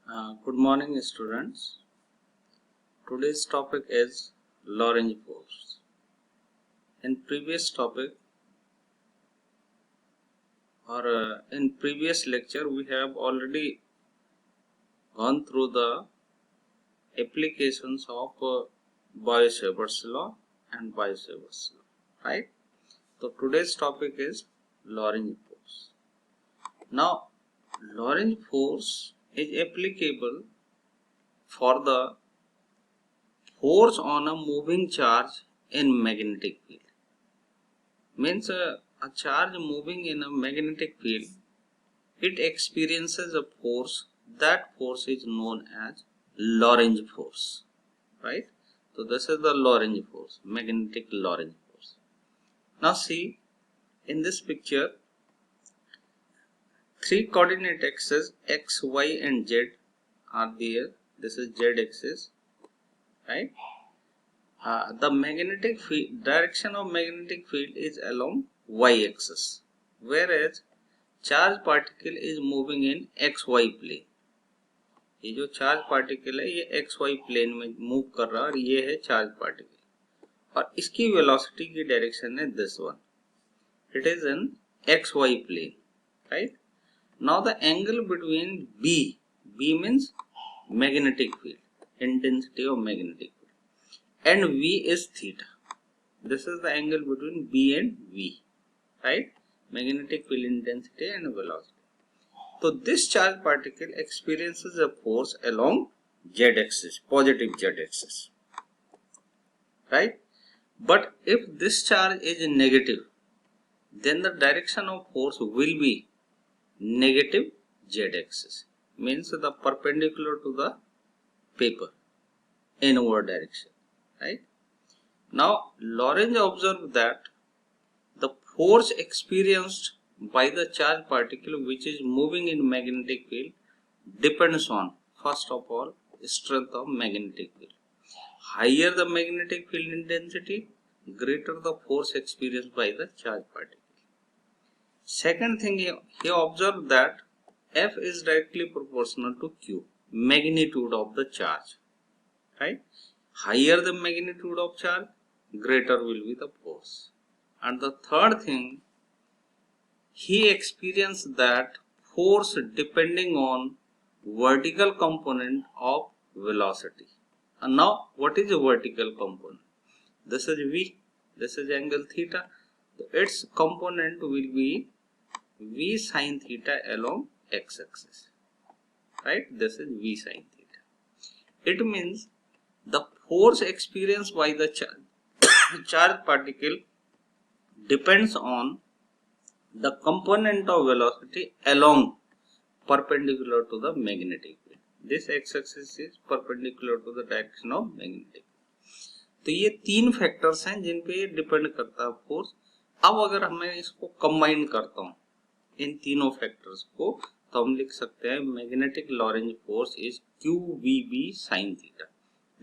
Good morning, students. Today's topic is Lorentz force. In previous topic in previous lecture, we have already gone through the applications of Biot-Savart's law and Biot-Savart's law, right? So today's topic is Lorentz force. Now, Lorentz force is applicable for the force on a moving charge in magnetic field. Means a charge moving in a magnetic field, it experiences a force. That force is known as Lorentz force, right? So this is the Lorentz force, magnetic Lorentz force. Now see, in this picture, three coordinate axes x, y and z are there. This is z axis, right? The magnetic field, direction of magnetic field is along y axis, whereas charge particle is moving in X Y plane. ये जो charge particle है ये X Y plane में move कर रहा है और ये है चार्ज पार्टिकल और इसकी वेलोसिटी की डायरेक्शन है this one. It is in X Y plane, right. Now the angle between B means magnetic field, intensity of magnetic field, and v is theta. This is the angle between b and v, right? Magnetic field intensity and velocity. So this charge particle experiences a force along z-axis, positive z-axis, right? But if this charge is negative, then the direction of force will be negative z-axis, means the perpendicular to the paper, inward direction, right? Now Lorentz observed that the force experienced by the charge particle which is moving in magnetic field depends on, first of all, strength of magnetic field. Higher the magnetic field intensity, greater the force experienced by the charge particle. Second thing, he observed that F is directly proportional to Q, magnitude of the charge, right? Higher the magnitude of charge, greater will be the force. And the third thing, he experienced that force depending on vertical component of velocity. And now what is a vertical component? This is v, this is angle theta. Its component will be v sin theta along x-axis, right? This is v sin theta. It means the force experienced by the charge particle depends on the component of velocity along perpendicular to the magnetic field. This x-axis is perpendicular to the direction of magnetic field. तो ये तीन factors हैं जिन पे ये depend करता है force. अब अगर मैं इसको कंबाइन करता हूँ इन तीनों फैक्टर्स को, तो हम लिख सकते हैं magnetic Lorentz force is QVB sin theta.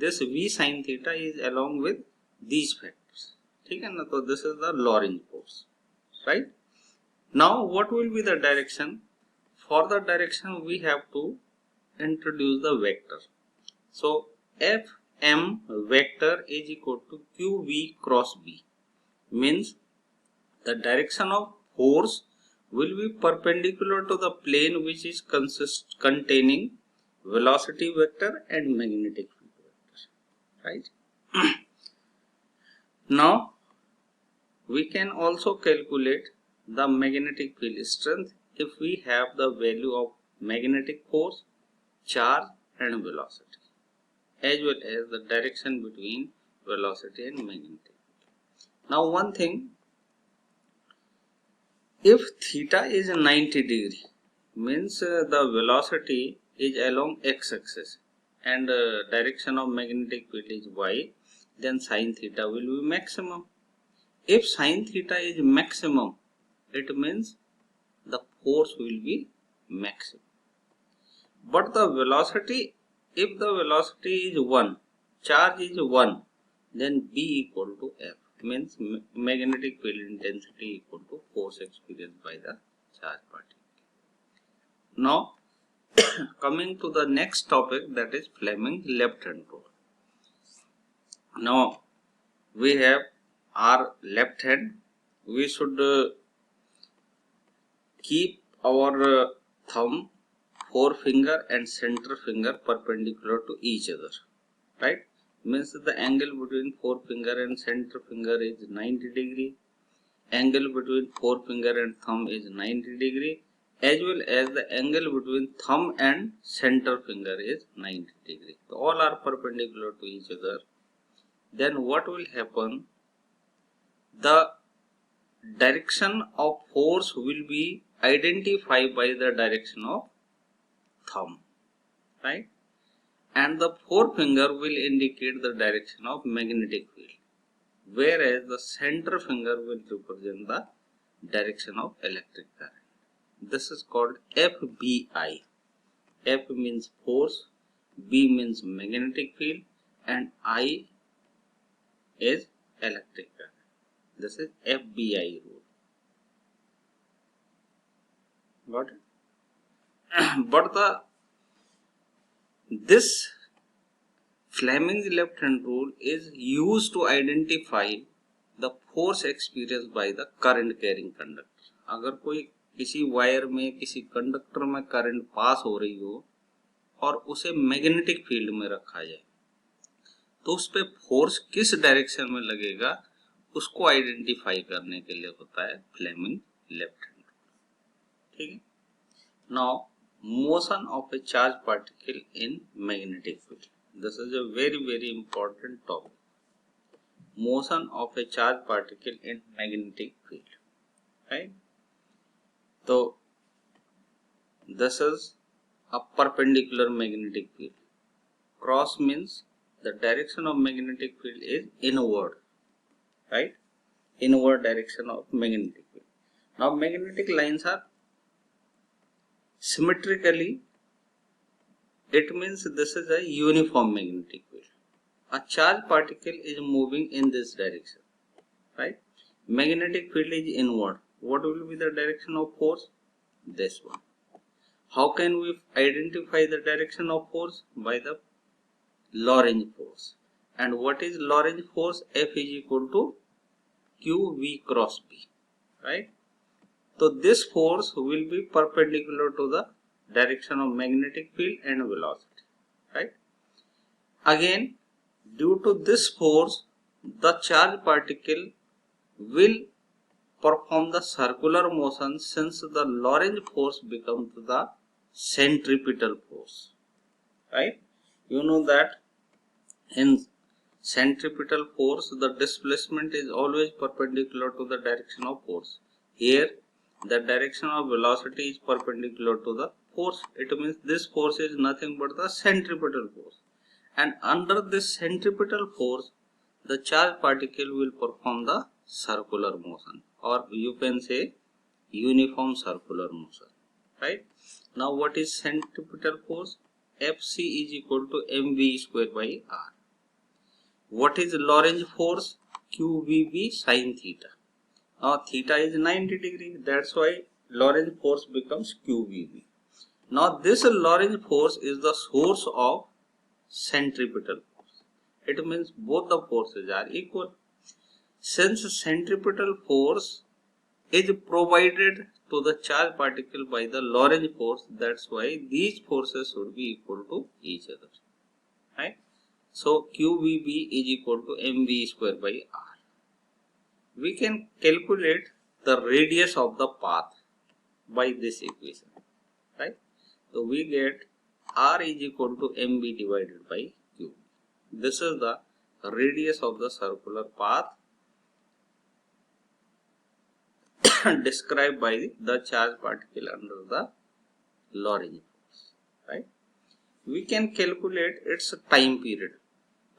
This V sin theta is along with these factors, ठीक है ना. तो this is the Lorentz force, right. Now what will be the direction? For the direction we have to introduce the vector. So FM vector is equal to QV cross B, means the direction of force will be perpendicular to the plane which is containing velocity vector and magnetic field vector, right? Now we can also calculate the magnetic field strength if we have the value of magnetic force, charge and velocity, as well as the direction between velocity and magnetic field. Now one thing, if theta is 90 degree, means the velocity is along x-axis and direction of magnetic field is y, then sin theta will be maximum. If sin theta is maximum, it means the force will be maximum. But the velocity, if the velocity is 1, charge is 1, then B equal to F, means magnetic field intensity equal to force experienced by the charge particle. Now Coming to the next topic, that is Fleming left hand rule. Now we have our left hand. We should keep our thumb, forefinger and center finger perpendicular to each other, right? Means the angle between forefinger and center finger is 90 degree. Angle between forefinger and thumb is 90 degree, as well as the angle between thumb and center finger is 90 degree. So all are perpendicular to each other. Then what will happen? The direction of force will be identified by the direction of thumb, right? And the forefinger will indicate the direction of magnetic field, whereas the center finger will represent the direction of electric current. This is called FBI. F means force, B means magnetic field, and I is electric current. This is FBI rule. Got it? But this Fleming's left hand rule is used to identify the force experienced by the current carrying conductor. अगर कोई किसी wire में, किसी conductor में current pass हो रही हो और उसे मैग्नेटिक फील्ड में रखा जाए, तो उस पे फोर्स किस डायरेक्शन में लगेगा उसको आइडेंटिफाई करने के लिए होता है फ्लेमिंग लेफ्ट हैंड रूल. ठीक है. Now motion of a charged particle in magnetic field. This is a very important topic. Motion of a charged particle in magnetic field, right? So this is a perpendicular magnetic field. Cross means the direction of magnetic field is inward, right? Inward direction of magnetic field. Now magnetic lines are symmetrically, it means this is a uniform magnetic field. A charged particle is moving in this direction, right? Magnetic field is inward. What will be the direction of force? This one. How can we identify the direction of force? By the Lorentz force. And what is Lorentz force? F is equal to QV cross B, right? So this force will be perpendicular to the direction of magnetic field and velocity, right? Again, due to this force, the charged particle will perform the circular motion, since the Lorentz force becomes the centripetal force, right? You know that in centripetal force, the displacement is always perpendicular to the direction of force. Here, the direction of velocity is perpendicular to the force. It means this force is nothing but the centripetal force. And under this centripetal force, the charged particle will perform the circular motion, or you can say uniform circular motion, right? Now what is centripetal force? Fc is equal to mv square by r. What is Lorentz force? QVB sin theta. Now theta is 90 degree, that's why Lorentz force becomes QVB. Now this Lorentz force is the source of centripetal force. It means both the forces are equal. Since centripetal force is provided to the charged particle by the Lorentz force, that's why these forces should be equal to each other, right? So QVB is equal to mv square by r. We can calculate the radius of the path by this equation, right? So we get r is equal to mv divided by q. This is the radius of the circular path described by the charged particle under the Lorentz force, right? We can calculate its time period.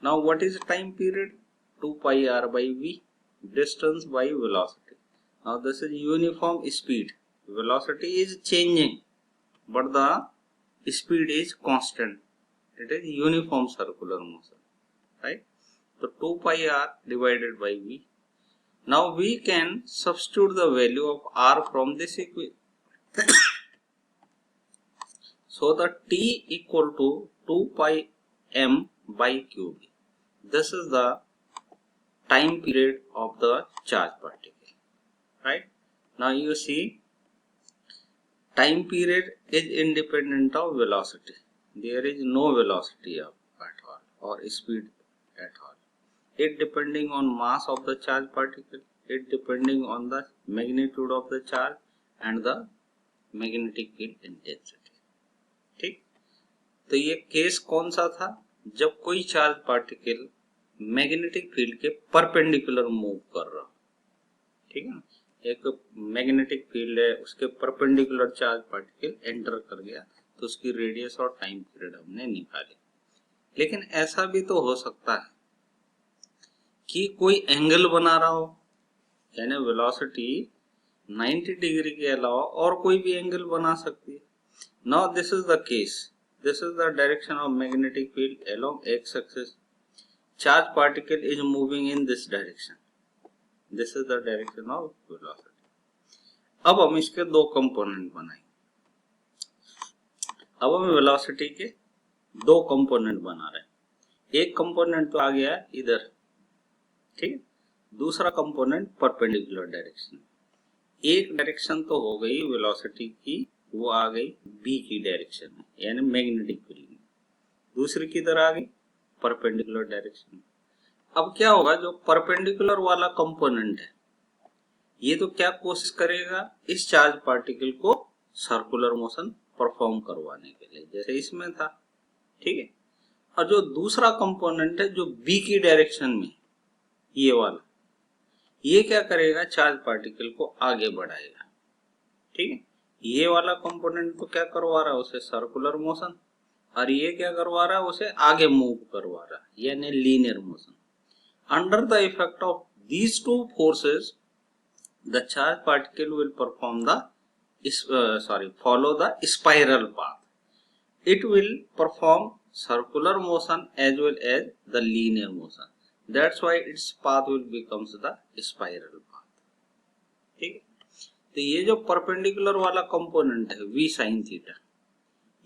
Now what is time period? 2 pi r by v, distance by velocity. Now this is uniform speed. Velocity is changing, but the speed is constant. It is uniform circular motion, right? So 2 pi r divided by v. Now we can substitute the value of r from this equation. So the t equal to 2 pi m by qb. This is the time period of the charge particle, right? Now you see, time period is independent of velocity. There is no velocity at all or speed at all. It depending on mass of the charge particle, it depending on the magnitude of the charge and the magnetic field intensity. ठीक, तो ये case कौन सा था? जब कोई charge particle magnetic field के perpendicular move कर रहा हो, ठीक है ना? एक मैग्नेटिक फील्ड है, उसके परपेंडिकुलर चार्ज पार्टिकल एंटर कर गया, तो उसकी रेडियस और टाइम पीरियड हमने निकाले। लेकिन ऐसा भी तो हो सकता है कि कोई एंगल बना रहा हो, यानी वेलोसिटी 90 डिग्री के अलावा और कोई भी एंगल बना सकती है। Now this is the case, this is the direction of magnetic field along x axis, charge particle is moving in this direction, this is the direction of velocity. अब हम इसके दो कंपोनेंट बनाएंगे। अब हम वेलोसिटी के दो कंपोनेंट बना रहे हैं। एक कंपोनेंट तो आ गया इधर, ठीक है, दूसरा कंपोनेंट परपेंडिकुलर डायरेक्शन। एक डायरेक्शन तो हो गई वेलोसिटी की, वो आ गई बी की डायरेक्शन में, यानी मैग्नेटिक फील्ड में। दूसरी किधर आ गई? Perpendicular direction. अब क्या होगा, जो परपेंडिकुलर वाला कंपोनेंट है, ये तो क्या कोशिश करेगा, इस चार्ज पार्टिकल को सर्कुलर मोशन परफॉर्म करवाने के लिए, जैसे इसमें था, ठीक है। और जो दूसरा कंपोनेंट है जो बी की डायरेक्शन में, ये वाला, ये क्या करेगा, चार्ज पार्टिकल को आगे बढ़ाएगा, ठीक है। ये वाला कंपोनेंट तो क्या करवा रहा है, उसे सर्कुलर मोशन, और ये क्या करवा रहा है, उसे आगे मूव करवा रहा है, यानी linear motion. Under the effect of these two forces the charge particle will perform the follow the spiral path. It will perform circular motion as well as the linear motion. That's why its path will becomes the spiral path. ठीक है, तो ये जो perpendicular वाला component है v sin theta,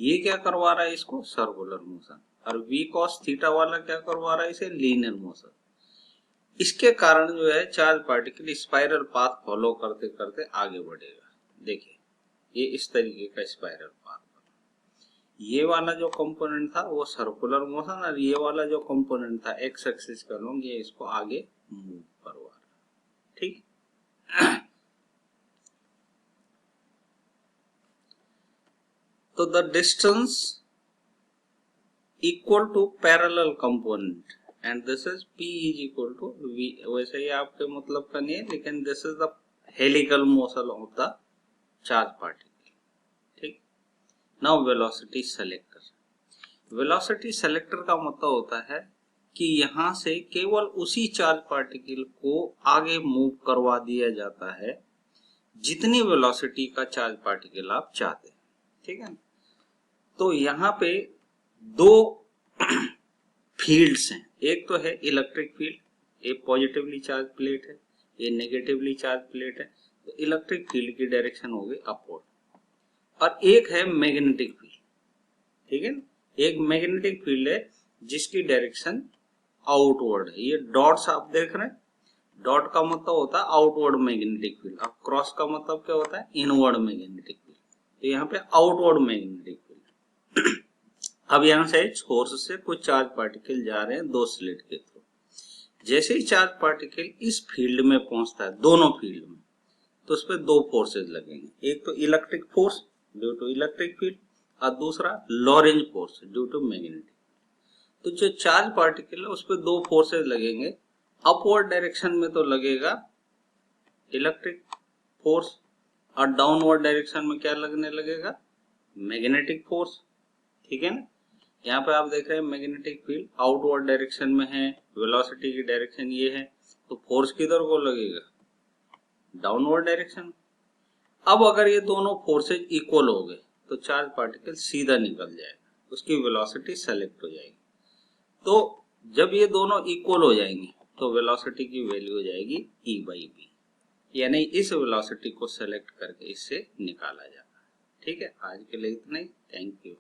ये क्या करवा रहा है, इसको सर्कुलर मोशन, और v cos थीटा वाला क्या करवा रहा है, इसे लीनियर मोशन। इसके कारण जो है charge particle spiral path follow करते करते आगे बढ़ेगा। देखिए, ये इस तरीके का स्पाइरल पाथ, ये वाला जो कंपोनेंट था वो सर्कुलर मोशन, और ये वाला जो कंपोनेंट था एक्स एक्सिस का लॉन्ग, ये इसको आगे मूव करवा रहा, ठीक। तो the distance equal to parallel component and this is p is equal to v। वैसे ही आपके मतलब का नहीं है, लेकिन this is the helical motion of the charge particle, ठीक। Now velocity selector. Velocity selector का मतलब होता है कि यहां से केवल उसी चार्ज पार्टिकल को आगे मूव करवा दिया जाता है जितनी वेलोसिटी का चार्ज पार्टिकल आप चाहते हैं, ठीक है। तो यहाँ पे दो फील्ड्स हैं, एक तो है इलेक्ट्रिक फील्ड, एक पॉजिटिवली चार्ज प्लेट है, ये नेगेटिवली चार्ज प्लेट है, तो इलेक्ट्रिक फील्ड की डायरेक्शन हो गई अपवर्ड। और एक है मैग्नेटिक फील्ड, ठीक है ना, एक मैग्नेटिक फील्ड है जिसकी डायरेक्शन आउटवर्ड है। ये डॉट्स आप देख रहे हैं, डॉट का मतलब होता है आउटवर्ड मैग्नेटिक फील्ड, और क्रॉस का मतलब क्या होता है, इनवर्ड मैग्नेटिक फील्ड। तो यहाँ पे आउटवर्ड मैग्नेटिक फील्ड। अब यहाँ से सोर्स से कुछ चार्ज पार्टिकल जा रहे हैं दो स्लिट के थ्रू। जैसे ही चार्ज पार्टिकल इस फील्ड में पहुंचता है, दोनों फील्ड में, तो उस पर दो फोर्सेज लगेंगे, एक तो electric force due to electric field, और दूसरा Lorentz force due to magnetic. तो जो चार्ज पार्टिकल है उस पर दो फोर्सेज लगेंगे। अपवर्ड डायरेक्शन में तो लगेगा इलेक्ट्रिक फोर्स, और डाउनवर्ड डायरेक्शन में क्या लगने लगेगा, मैग्नेटिक फोर्स, ठीक है ना। यहाँ पे आप देख रहे हैं मैग्नेटिक फील्ड आउटवर्ड डायरेक्शन में है, वेलोसिटी की डायरेक्शन ये है, तो फोर्स किधर को लगेगा, डाउनवर्ड डायरेक्शन। अब अगर ये दोनों फोर्सेज इक्वल हो गए तो चार्ज पार्टिकल सीधा निकल जाएगा, उसकी वेलोसिटी सेलेक्ट हो जाएगी। तो जब ये दोनों इक्वल हो जाएंगे तो वेलोसिटी की वैल्यू हो जाएगी e/b, यानी इस वेलोसिटी को सेलेक्ट करके इससे निकाला जाता है, ठीक है, आज के लिए इतना ही। Thank you.